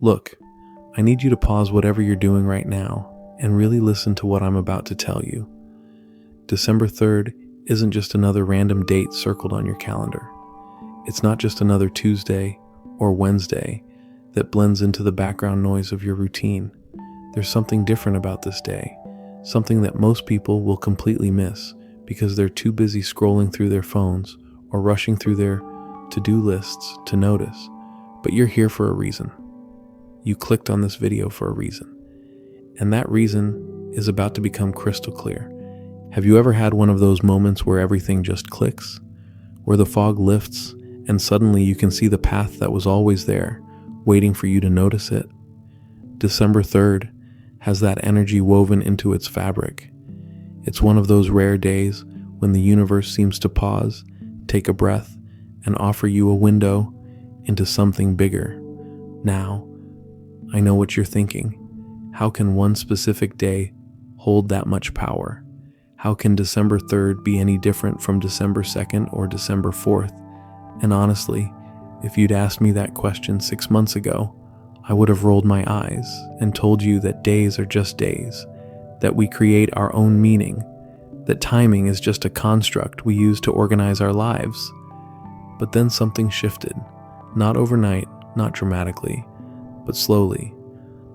Look, I need you to pause whatever you're doing right now and really listen to what I'm about to tell you. December 3rd isn't just another random date circled on your calendar. It's not just another Tuesday or Wednesday that blends into the background noise of your routine. There's something different about this day, something that most people will completely miss because they're too busy scrolling through their phones or rushing through their to-do lists to notice. But you're here for a reason. You clicked on this video for a reason. And that reason is about to become crystal clear. Have you ever had one of those moments where everything just clicks? Where the fog lifts and suddenly you can see the path that was always there, waiting for you to notice it? December 3rd has that energy woven into its fabric. It's one of those rare days when the universe seems to pause, take a breath, and offer you a window into something bigger. Now, I know what you're thinking. How can one specific day hold that much power? How can December 3rd be any different from December 2nd or December 4th? And honestly, if you'd asked me that question 6 months ago, I would have rolled my eyes and told you that days are just days, that we create our own meaning, that timing is just a construct we use to organize our lives. But then something shifted, not overnight, not dramatically, but slowly,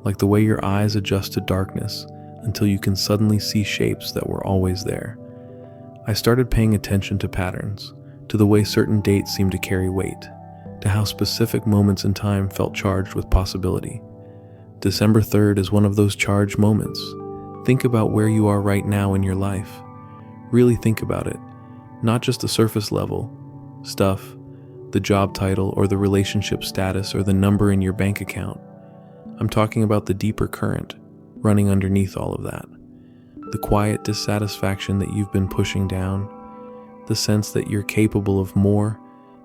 like the way your eyes adjust to darkness until you can suddenly see shapes that were always there. I started paying attention to patterns, to the way certain dates seemed to carry weight, to how specific moments in time felt charged with possibility. December 3rd is one of those charged moments. Think about where you are right now in your life. Really think about it, not just the surface level stuff, the job title or the relationship status or the number in your bank account. I'm talking about the deeper current running underneath all of that. The quiet dissatisfaction that you've been pushing down, the sense that you're capable of more,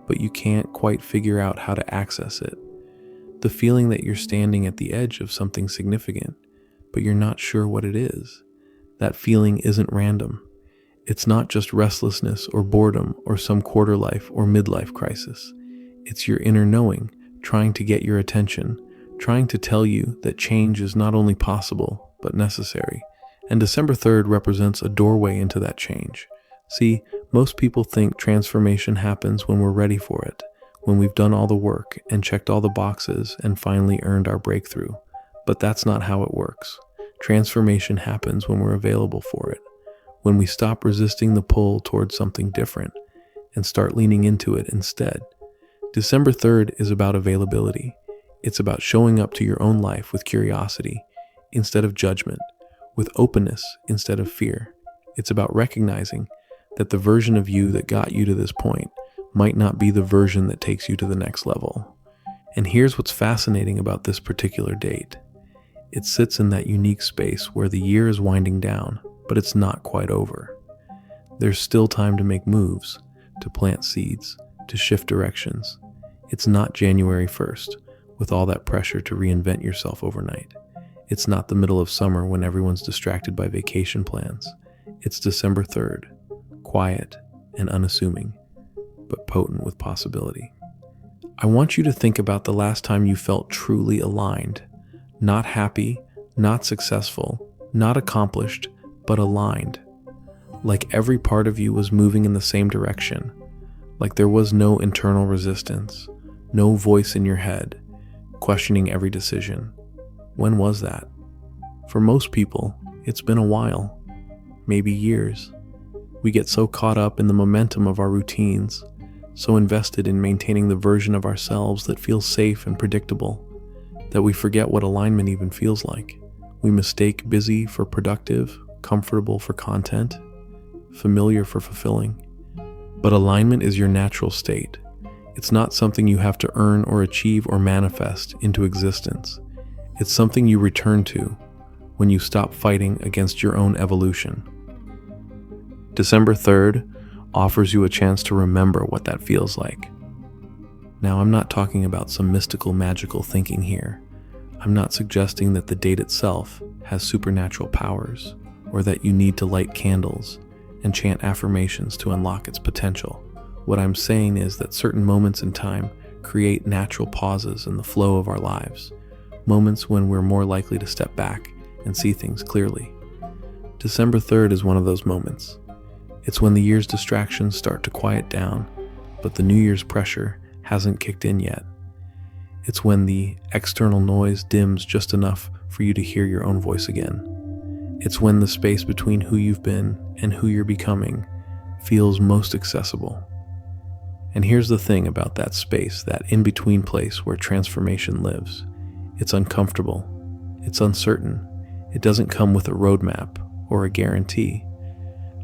but you can't quite figure out how to access it. The feeling that you're standing at the edge of something significant, but you're not sure what it is. That feeling isn't random. It's not just restlessness or boredom or some quarter life or midlife crisis. It's your inner knowing trying to get your attention, trying to tell you that change is not only possible, but necessary. And December 3rd represents a doorway into that change. See, most people think transformation happens when we're ready for it, when we've done all the work and checked all the boxes and finally earned our breakthrough. But that's not how it works. Transformation happens when we're available for it, when we stop resisting the pull towards something different and start leaning into it instead. December 3rd is about availability. It's about showing up to your own life with curiosity instead of judgment, with openness instead of fear. It's about recognizing that the version of you that got you to this point might not be the version that takes you to the next level. And here's what's fascinating about this particular date. It sits in that unique space where the year is winding down, but it's not quite over. There's still time to make moves, to plant seeds, to shift directions. It's not January 1st, with all that pressure to reinvent yourself overnight. It's not the middle of summer when everyone's distracted by vacation plans. It's December 3rd, quiet and unassuming, but potent with possibility. I want you to think about the last time you felt truly aligned, not happy, not successful, not accomplished, but aligned. Like every part of you was moving in the same direction, like there was no internal resistance, no voice in your head, questioning every decision. When was that? For most people, it's been a while, maybe years. We get so caught up in the momentum of our routines, so invested in maintaining the version of ourselves that feels safe and predictable, that we forget what alignment even feels like. We mistake busy for productive, comfortable for content, familiar for fulfilling. But alignment is your natural state. It's not something you have to earn or achieve or manifest into existence. It's something you return to when you stop fighting against your own evolution. December 3rd offers you a chance to remember what that feels like. Now, I'm not talking about some mystical, magical thinking here. I'm not suggesting that the date itself has supernatural powers, or that you need to light candles and chant affirmations to unlock its potential. What I'm saying is that certain moments in time create natural pauses in the flow of our lives, moments when we're more likely to step back and see things clearly. December 3rd is one of those moments. It's when the year's distractions start to quiet down, but the New Year's pressure hasn't kicked in yet. It's when the external noise dims just enough for you to hear your own voice again. It's when the space between who you've been and who you're becoming feels most accessible. And here's the thing about that space, that in-between place where transformation lives. It's uncomfortable. It's uncertain. It doesn't come with a roadmap or a guarantee.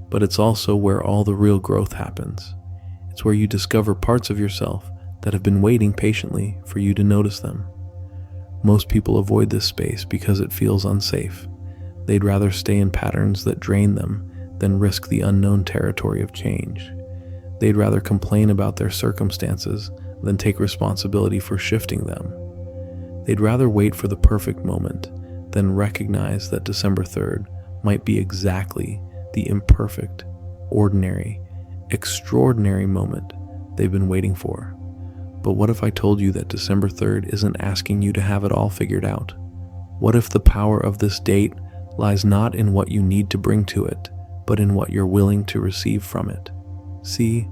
But it's also where all the real growth happens. It's where you discover parts of yourself that have been waiting patiently for you to notice them. Most people avoid this space because it feels unsafe. They'd rather stay in patterns that drain them than risk the unknown territory of change. They'd rather complain about their circumstances than take responsibility for shifting them. They'd rather wait for the perfect moment than recognize that December 3rd might be exactly the imperfect, ordinary, extraordinary moment they've been waiting for. But what if I told you that December 3rd isn't asking you to have it all figured out? What if the power of this date lies not in what you need to bring to it, but in what you're willing to receive from it? See,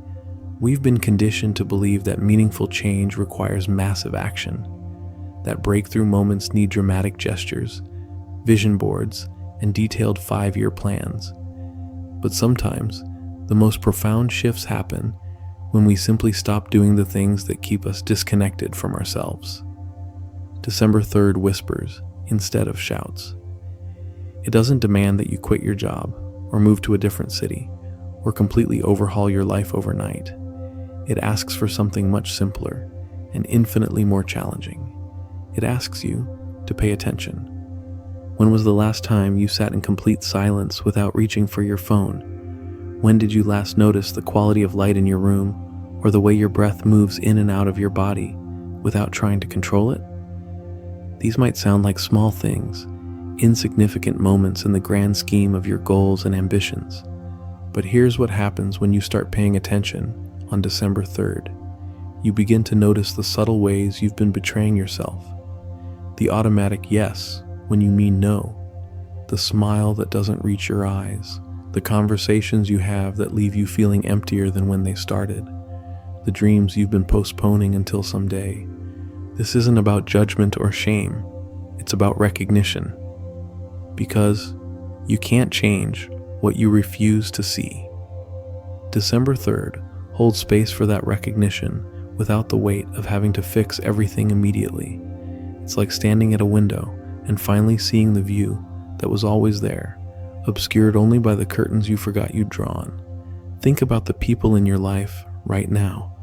we've been conditioned to believe that meaningful change requires massive action, that breakthrough moments need dramatic gestures, vision boards, and detailed 5-year plans. But sometimes, the most profound shifts happen when we simply stop doing the things that keep us disconnected from ourselves. December 3rd whispers instead of shouts. It doesn't demand that you quit your job, or move to a different city, or completely overhaul your life overnight. It asks for something much simpler and infinitely more challenging. It asks you to pay attention. When was the last time you sat in complete silence without reaching for your phone? When did you last notice the quality of light in your room, or the way your breath moves in and out of your body without trying to control it? These might sound like small things, insignificant moments in the grand scheme of your goals and ambitions. But here's what happens when you start paying attention on December 3rd. You begin to notice the subtle ways you've been betraying yourself. The automatic yes when you mean no. The smile that doesn't reach your eyes. The conversations you have that leave you feeling emptier than when they started. The dreams you've been postponing until someday. This isn't about judgment or shame. It's about recognition. Because you can't change what you refuse to see. December 3rd holds space for that recognition without the weight of having to fix everything immediately. It's like standing at a window and finally seeing the view that was always there, obscured only by the curtains you forgot you'd drawn. Think about the people in your life right now,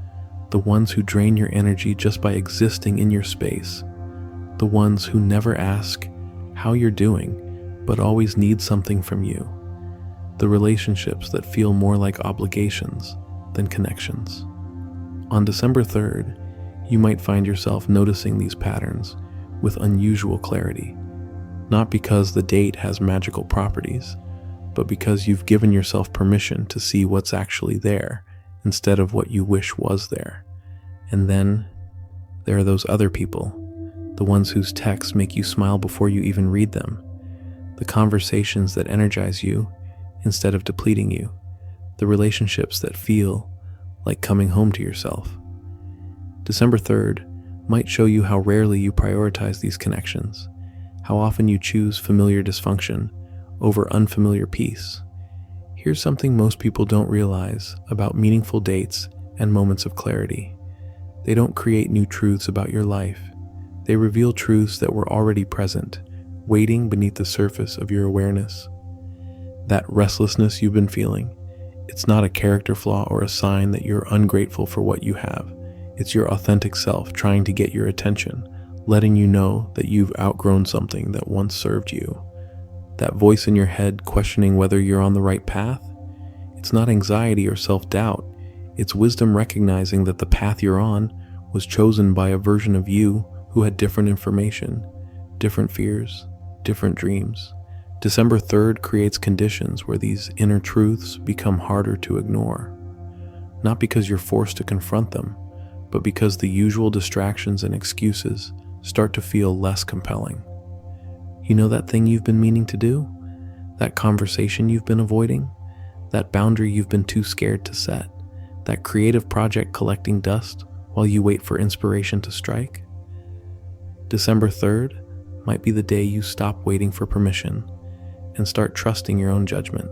the ones who drain your energy just by existing in your space, the ones who never ask how you're doing, but always need something from you, the relationships that feel more like obligations than connections. On December 3rd, you might find yourself noticing these patterns with unusual clarity, not because the date has magical properties, but because you've given yourself permission to see what's actually there instead of what you wish was there. And then there are those other people, the ones whose texts make you smile before you even read them, the conversations that energize you instead of depleting you, the relationships that feel like coming home to yourself. December 3rd might show you how rarely you prioritize these connections, how often you choose familiar dysfunction over unfamiliar peace. Here's something most people don't realize about meaningful dates and moments of clarity. They don't create new truths about your life. They reveal truths that were already present, waiting beneath the surface of your awareness. That restlessness you've been feeling, it's not a character flaw or a sign that you're ungrateful for what you have. It's your authentic self trying to get your attention, letting you know that you've outgrown something that once served you. That voice in your head questioning whether you're on the right path, it's not anxiety or self-doubt. It's wisdom recognizing that the path you're on was chosen by a version of you who had different information, different fears, different dreams. December 3rd creates conditions where these inner truths become harder to ignore. Not because you're forced to confront them, but because the usual distractions and excuses start to feel less compelling. You know that thing you've been meaning to do? That conversation you've been avoiding? That boundary you've been too scared to set? That creative project collecting dust while you wait for inspiration to strike? December 3rd might be the day you stop waiting for permission and start trusting your own judgment.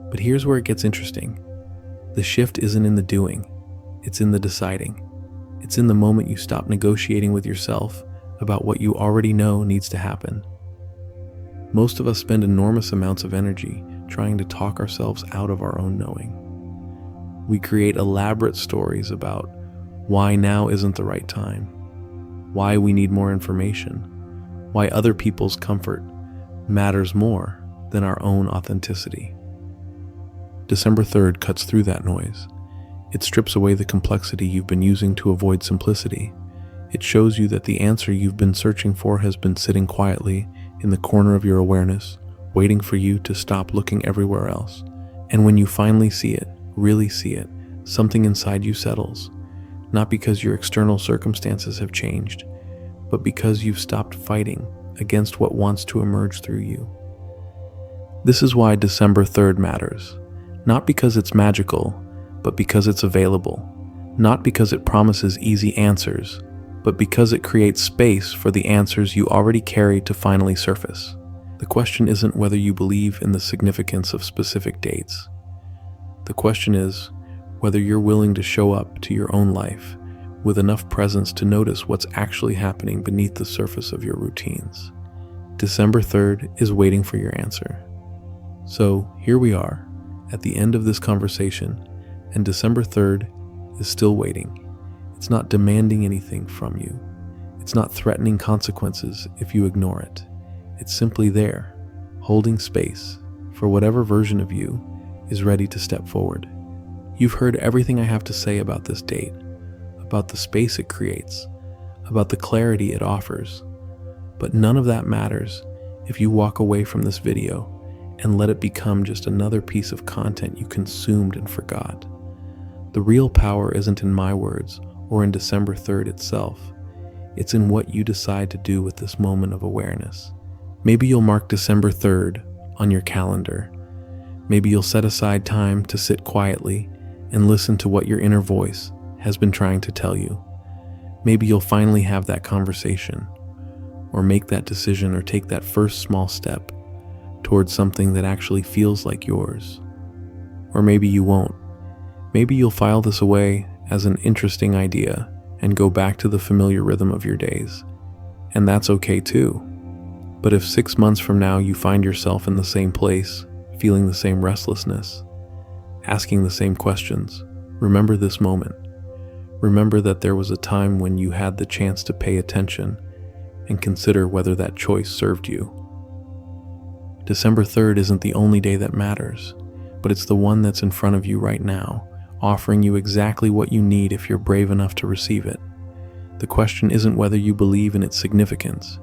But here's where it gets interesting. The shift isn't in the doing, it's in the deciding. It's in the moment you stop negotiating with yourself about what you already know needs to happen. Most of us spend enormous amounts of energy trying to talk ourselves out of our own knowing. We create elaborate stories about why now isn't the right time, why we need more information, why other people's comfort matters more than our own authenticity. December 3rd cuts through that noise. It strips away the complexity you've been using to avoid simplicity. It shows you that the answer you've been searching for has been sitting quietly in the corner of your awareness, waiting for you to stop looking everywhere else. And when you finally see it, really see it, something inside you settles, not because your external circumstances have changed, but because you've stopped fighting against what wants to emerge through you. This is why December 3rd matters, not because it's magical, but because it's available, not because it promises easy answers, but because it creates space for the answers you already carry to finally surface. The question isn't whether you believe in the significance of specific dates. The question is whether you're willing to show up to your own life with enough presence to notice what's actually happening beneath the surface of your routines. December 3rd is waiting for your answer. So here we are at the end of this conversation, and December 3rd is still waiting. It's not demanding anything from you. It's not threatening consequences if you ignore it. It's simply there, holding space for whatever version of you is ready to step forward. You've heard everything I have to say about this date, about the space it creates, about the clarity it offers. But none of that matters if you walk away from this video and let it become just another piece of content you consumed and forgot. The real power isn't in my words or in December 3rd itself. It's in what you decide to do with this moment of awareness. Maybe you'll mark December 3rd on your calendar. Maybe you'll set aside time to sit quietly and listen to what your inner voice has been trying to tell you. Maybe you'll finally have that conversation, or make that decision, or take that first small step towards something that actually feels like yours. Or maybe you won't. Maybe you'll file this away as an interesting idea and go back to the familiar rhythm of your days. And that's okay too. But if 6 months from now you find yourself in the same place, feeling the same restlessness, asking the same questions, remember this moment. Remember that there was a time when you had the chance to pay attention and consider whether that choice served you. December 3rd isn't the only day that matters, but it's the one that's in front of you right now, offering you exactly what you need if you're brave enough to receive it. The question isn't whether you believe in its significance.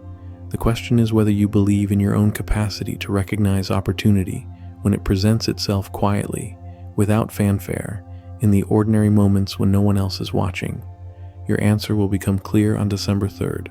The question is whether you believe in your own capacity to recognize opportunity when it presents itself quietly, without fanfare, in the ordinary moments when no one else is watching. Your answer will become clear on December 3rd.